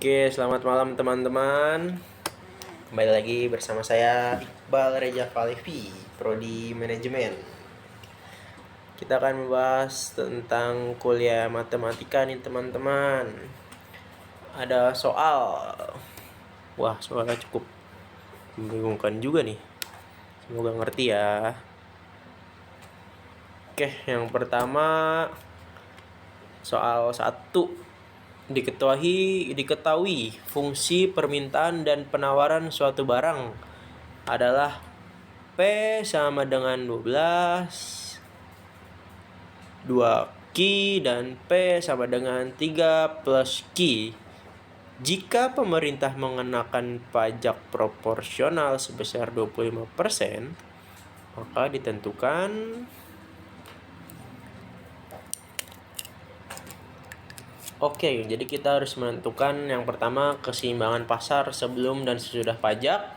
Oke, selamat malam teman-teman. Kembali lagi bersama saya Iqbal Reja Falevi, Prodi Manajemen. Kita akan membahas tentang kuliah matematika nih teman-teman. Ada soal. Wah, soalnya cukup membingungkan juga nih. Semoga ngerti ya. Oke, yang pertama soal 1. Diketahui fungsi permintaan dan penawaran suatu barang adalah P sama dengan 12, 2Q, dan P sama dengan 3 plus Q. Jika pemerintah mengenakan pajak proporsional sebesar 25%, maka ditentukan Oke, jadi kita harus menentukan yang pertama keseimbangan pasar sebelum dan sesudah pajak.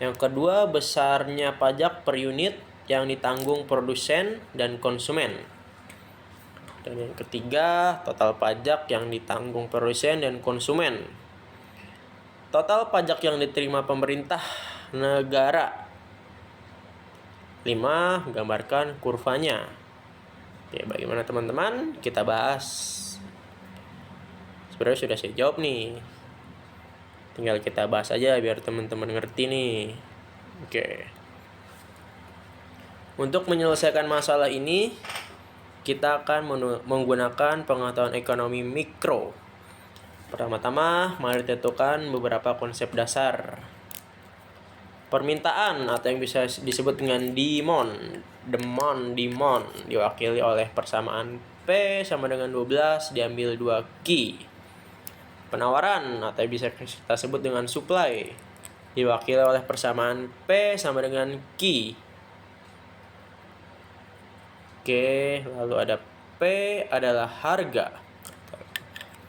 Yang kedua, besarnya pajak per unit yang ditanggung produsen dan konsumen. Dan yang ketiga, total pajak yang ditanggung produsen dan konsumen. Total pajak yang diterima pemerintah negara. 5. Gambarkan kurvanya. Oke, bagaimana teman-teman? Kita bahas. Sebenarnya sudah saya jawab nih. Tinggal kita bahas aja biar teman-teman ngerti nih. Oke. Untuk menyelesaikan masalah ini, kita akan menggunakan pengetahuan ekonomi mikro. Pertama-tama, mari tentukan beberapa konsep dasar. Permintaan atau yang bisa disebut dengan demand diwakili oleh persamaan P sama dengan 12 diambil 2Q. Penawaran atau bisa kita sebut dengan supply diwakili oleh persamaan P sama dengan Q. Oke, lalu ada P adalah harga.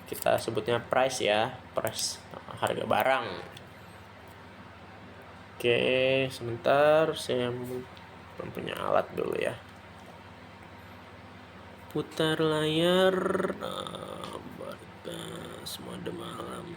Kita sebutnya price ya, price harga barang. Oke, sebentar saya punya alat dulu ya. Putar layar. Mode malam.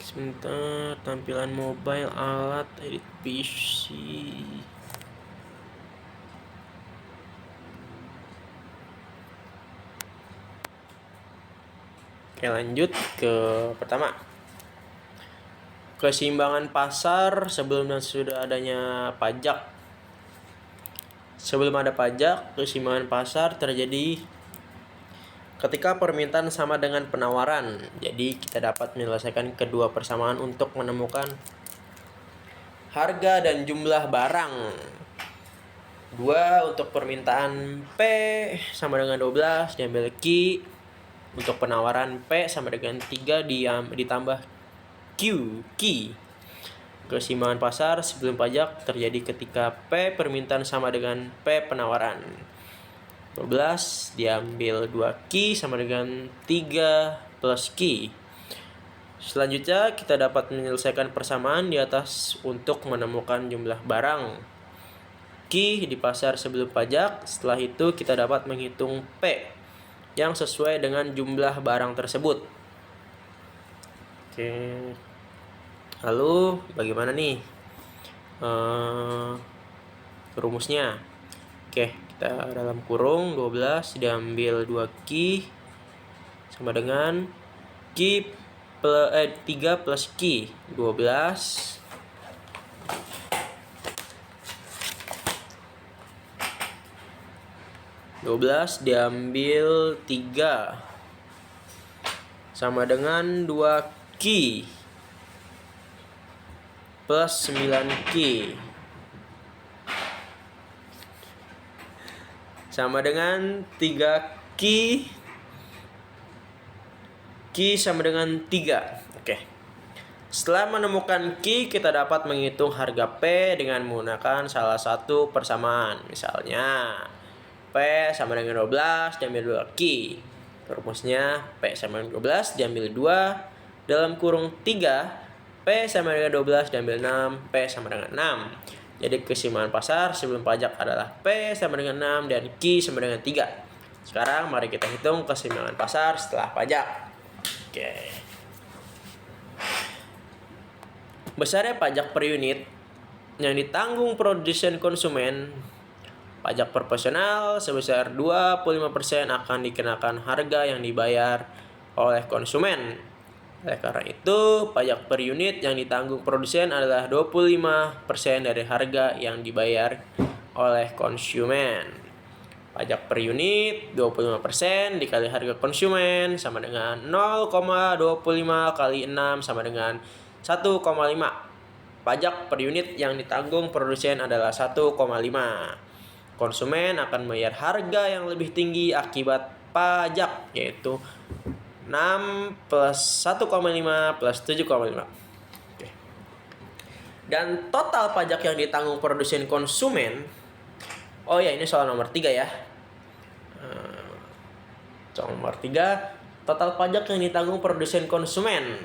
Sebentar, tampilan mobile alat edit PC. Oke, lanjut ke pertama. Keseimbangan pasar sebelum dan sesudah adanya pajak. Sebelum ada pajak, keseimbangan pasar terjadi ketika permintaan sama dengan penawaran. Jadi kita dapat menyelesaikan kedua persamaan untuk menemukan harga dan jumlah barang. 2 untuk permintaan P sama dengan 12 diambil Q. Untuk penawaran P sama dengan 3 ditambah Q. Keseimbangan pasar sebelum pajak terjadi ketika P permintaan sama dengan P penawaran. 12 diambil 2Q sama dengan 3 plus Q. Selanjutnya kita dapat menyelesaikan persamaan di atas untuk menemukan jumlah barang Q di pasar sebelum pajak. Setelah itu kita dapat menghitung P yang sesuai dengan jumlah barang tersebut. Oke. Lalu bagaimana nih rumusnya? Oke, kita dalam kurung 12 diambil 2Q sama dengan Q 3 plus Q 12 diambil 3 sama dengan 2Q plus 9Q sama dengan 3Q sama dengan 3. Oke. Setelah menemukan Q, kita dapat menghitung harga P dengan menggunakan salah satu persamaan. Misalnya P sama dengan 12 diambil 2Q. Rumusnya P sama dengan 12 diambil 2 dalam kurung 3 P sama dengan 12 diambil 6, P sama dengan 6. Jadi keseimbangan pasar sebelum pajak adalah P sama dengan 6 dan Q sama dengan 3. Sekarang mari kita hitung keseimbangan pasar setelah pajak. Oke. Besarnya pajak per unit yang ditanggung produsen konsumen. Pajak proporsional sebesar 25% akan dikenakan harga yang dibayar oleh konsumen. Oleh karena itu, pajak per unit yang ditanggung produsen adalah 25% dari harga yang dibayar oleh konsumen. Pajak per unit 25% dikali harga konsumen sama dengan 0,25 kali 6 sama dengan 1,5. Pajak per unit yang ditanggung produsen adalah 1,5. Konsumen akan membayar harga yang lebih tinggi akibat pajak, yaitu 6 plus 1,5 plus 7,5. Oke. Dan total pajak yang ditanggung produsen konsumen. Oh ya, ini soal nomor 3 ya. Soal nomor 3, total pajak yang ditanggung produsen konsumen.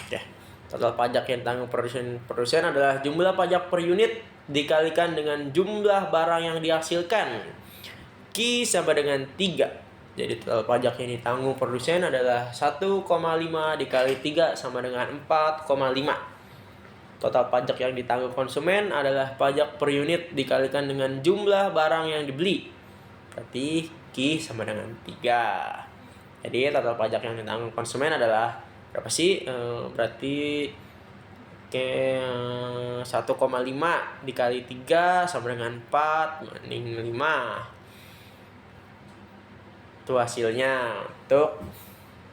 Oke. Total pajak yang ditanggung produsen adalah jumlah pajak per unit dikalikan dengan jumlah barang yang dihasilkan. Q sama dengan 3. Jadi total pajak yang ditanggung produsen adalah 1,5 dikali 3 sama dengan 4,5. Total pajak yang ditanggung konsumen adalah pajak per unit dikalikan dengan jumlah barang yang dibeli. Berarti Q sama dengan 3. Jadi total pajak yang ditanggung konsumen adalah berapa sih? Berarti 1,5 dikali 3 sama dengan 4 banding 5. Itu hasilnya untuk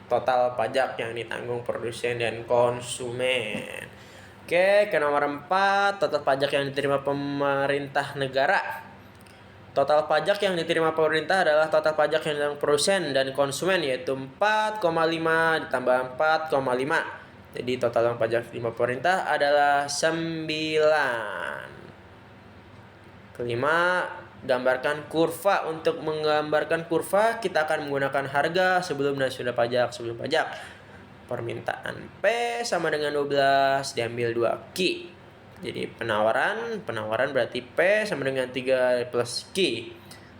total pajak yang ditanggung produsen dan konsumen. Oke, ke nomor 4, total pajak yang diterima pemerintah negara. Total pajak yang diterima pemerintah adalah total pajak yang ditanggung produsen dan konsumen, yaitu 4,5 ditambah 4,5. Jadi total pajak diterima pemerintah adalah 9. Kelima, gambarkan kurva. Untuk menggambarkan kurva, kita akan menggunakan harga sebelum dan sudah pajak sebelum pajak. Permintaan P sama dengan 12 diambil 2Q. Jadi penawaran berarti P sama dengan 3 plus Q.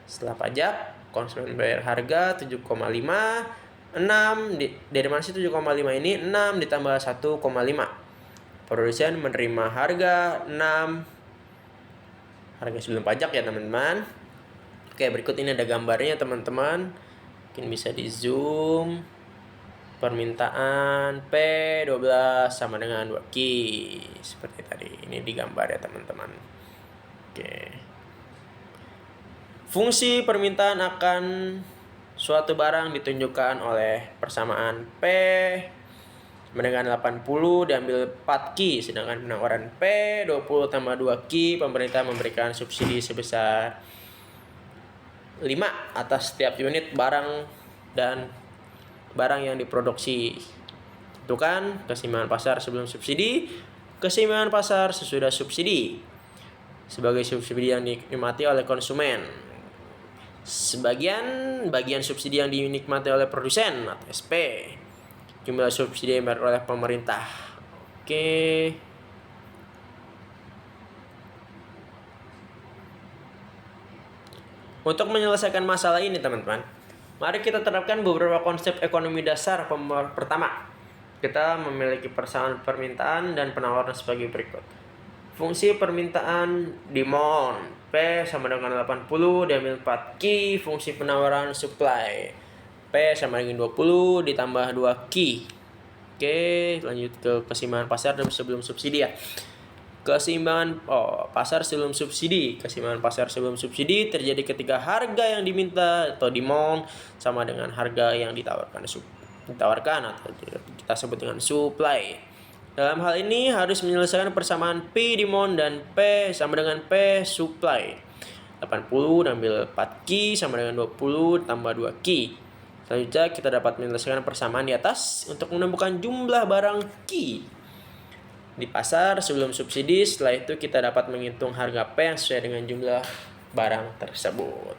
Setelah pajak, konsumen bayar harga 7,5. 6 dari mana sih 7,5 ini? 6 ditambah 1,5. Produsen menerima harga 6. Harga sebelum pajak ya teman-teman. Oke, berikut ini ada gambarnya teman-teman. Mungkin bisa di zoom. Permintaan P12 sama dengan 2Q. Seperti tadi. Ini di gambar ya teman-teman. Oke. Fungsi permintaan akan suatu barang ditunjukkan oleh persamaan P sama dengan 80 diambil 4Q. Sedangkan penawaran P 20 tambah 2Q, pemerintah memberikan subsidi sebesar 5 atas setiap unit barang dan barang yang diproduksi. Tentukan keseimbangan pasar sebelum subsidi, keseimbangan pasar sesudah subsidi. Sebagai subsidi yang dinikmati oleh konsumen. Bagian subsidi yang dinikmati oleh produsen atau SP. Jumlah subsidi yang diberikan oleh pemerintah. Oke. Untuk menyelesaikan masalah ini teman-teman, mari kita terapkan beberapa konsep ekonomi dasar. Pertama, kita memiliki persamaan permintaan dan penawaran sebagai berikut. Fungsi permintaan demand P sama dengan 80 diambil 4Q. Fungsi penawaran supply P sama dengan 20 ditambah 2Q. Oke, lanjut ke keseimbangan pasar sebelum subsidi ya. Keseimbangan pasar sebelum subsidi. Keseimbangan pasar sebelum subsidi terjadi ketika harga yang diminta atau demand sama dengan harga yang ditawarkan atau kita sebut dengan supply. Dalam hal ini harus menyelesaikan persamaan P demand dan P sama dengan P supply. 80 ambil 4Q sama dengan 20 tambah 2Q. Selanjutnya kita dapat menyelesaikan persamaan di atas untuk menemukan jumlah barang Q di pasar sebelum subsidi. Setelah itu kita dapat menghitung harga P yang sesuai dengan jumlah barang tersebut.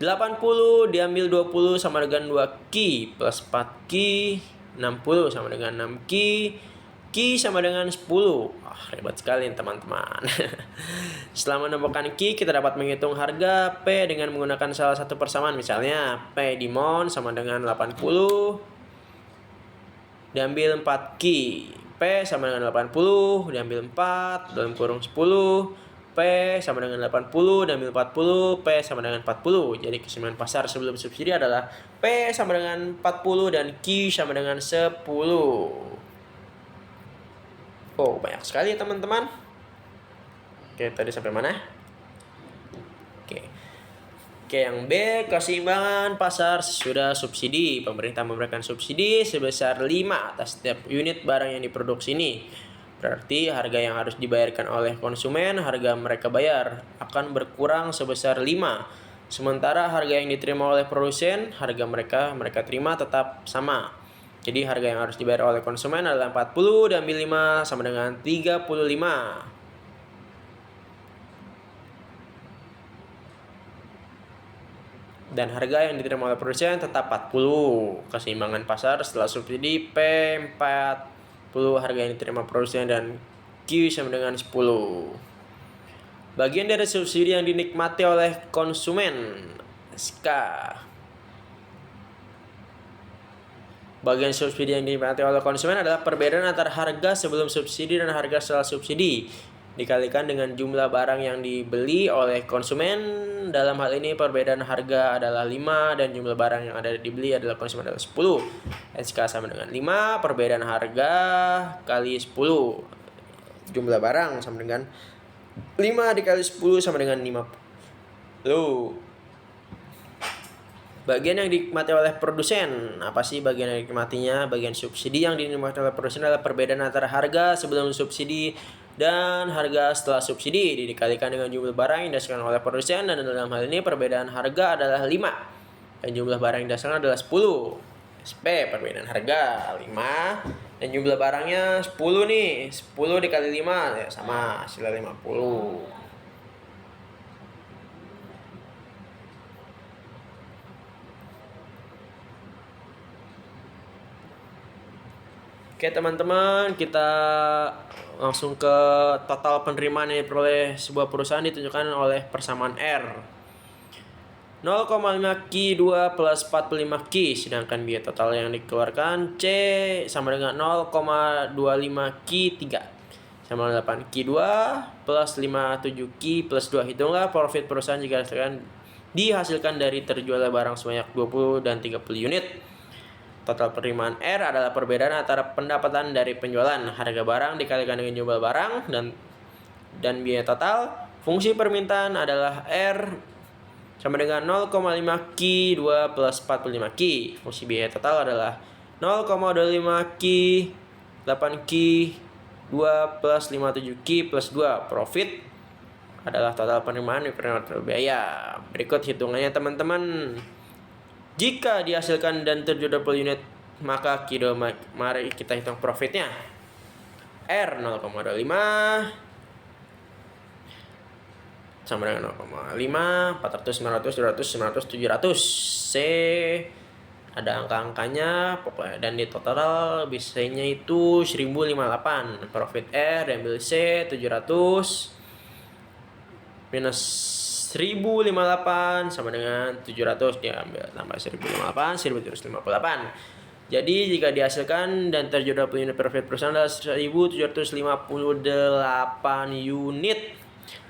80 diambil 20 sama dengan 2Q plus 4Q 60 sama dengan 6 Ki. Ki sama dengan 10. Hebat sekali teman-teman. Setelah menemukan Ki, kita dapat menghitung harga P dengan menggunakan salah satu persamaan. Misalnya P di mon sama dengan 80 diambil 4 Ki. P sama dengan 80 diambil 4 dalam kurung 10. P sama dengan 80 diambil 40. P sama dengan 40. Jadi keseimbangan pasar sebelum subsidi adalah P sama dengan 40 dan Q sama dengan 10. Oh, banyak sekali ya teman-teman. Oke, tadi sampai mana? Oke, yang B, keseimbangan pasar sesudah subsidi. Pemerintah memberikan subsidi sebesar 5 atas setiap unit barang yang diproduksi ini. Berarti harga yang harus dibayarkan oleh konsumen, harga mereka bayar akan berkurang sebesar 5. Sementara harga yang diterima oleh produsen, harga mereka terima tetap sama. Jadi harga yang harus dibayar oleh konsumen adalah 40 diambil 5 sama dengan 35. Dan harga yang diterima oleh produsen tetap 40. Keseimbangan pasar setelah subsidi P 40 harga yang diterima produsen dan Q sama dengan 10. Bagian dari subsidi yang dinikmati oleh konsumen SK. Bagian subsidi yang dinikmati oleh konsumen adalah perbedaan antara harga sebelum subsidi dan harga setelah subsidi dikalikan dengan jumlah barang yang dibeli oleh konsumen. Dalam hal ini perbedaan harga adalah 5 dan jumlah barang yang ada dibeli adalah konsumen adalah 10. SK sama dengan 5, perbedaan harga kali 10. Jumlah barang sama dengan 5 dikali 10 sama dengan 50. Bagian yang dinikmati oleh produsen. Apa sih bagian yang dinikmatinya? Bagian subsidi yang dinikmati oleh produsen adalah perbedaan antara harga sebelum subsidi dan harga setelah subsidi dikalikan dengan jumlah barang yang didasarkan oleh produsen, dan dalam hal ini perbedaan harga adalah 5 dan jumlah barang yang didasarkan adalah 10. SP perbedaan harga 5 dan jumlah barangnya 10 nih. 10 dikali 5 ya sama hasilnya 50. Oke teman-teman, kita langsung ke total penerimaan yang diperoleh sebuah perusahaan ditunjukkan oleh persamaan R. 0,5 Ki 2 plus 45 Ki, sedangkan biaya total yang dikeluarkan C sama dengan 0,25 Ki 3 sama dengan 8 Ki 2 plus 57 Ki plus 2. Hitunglah profit perusahaan jika dihasilkan dari terjualnya barang sebanyak 20 dan 30 unit. Total penerimaan R adalah perbedaan antara pendapatan dari penjualan harga barang dikalikan dengan jumlah barang dan biaya total. Fungsi permintaan adalah R sama dengan 0,5 Ki 2 plus 45 Ki. Fungsi biaya total adalah 0,25 Ki 8 Ki 2 plus 57 Ki plus 2. Profit adalah total penerimaan dikurang biaya. Berikut hitungannya teman-teman. Jika dihasilkan dan terjual 20 unit, maka mari kita hitung profitnya. R 0,25 sama dengan 0,5, 400, 500, 200, 900, 700. C ada angka-angkanya pokoknya, dan di total bisanya itu 1058. Profit R diambil C 700 minus 1058 sama dengan 700, diambil tambah 1058, 1758. Jadi jika dihasilkan dan terjual 20 unit, profit perusahaan adalah 1758 unit.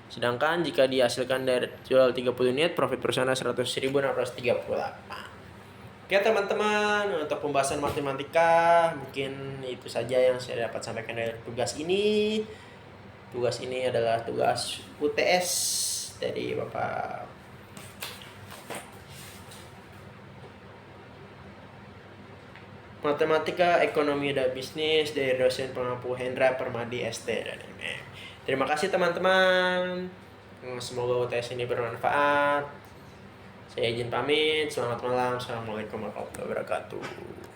Sedangkan jika dihasilkan dari jual 30 unit, profit perusahaan adalah 100.638. Oke teman-teman, untuk pembahasan matematika mungkin itu saja yang saya dapat sampaikan dari tugas ini. Tugas ini adalah tugas UTS dari Bapak Matematika Ekonomi dan Bisnis dari dosen pengampu Hendra Permadi ST dan MM. Terima kasih teman-teman. Semoga UTS ini bermanfaat. Saya izin pamit. Selamat malam. Assalamualaikum warahmatullahi wabarakatuh.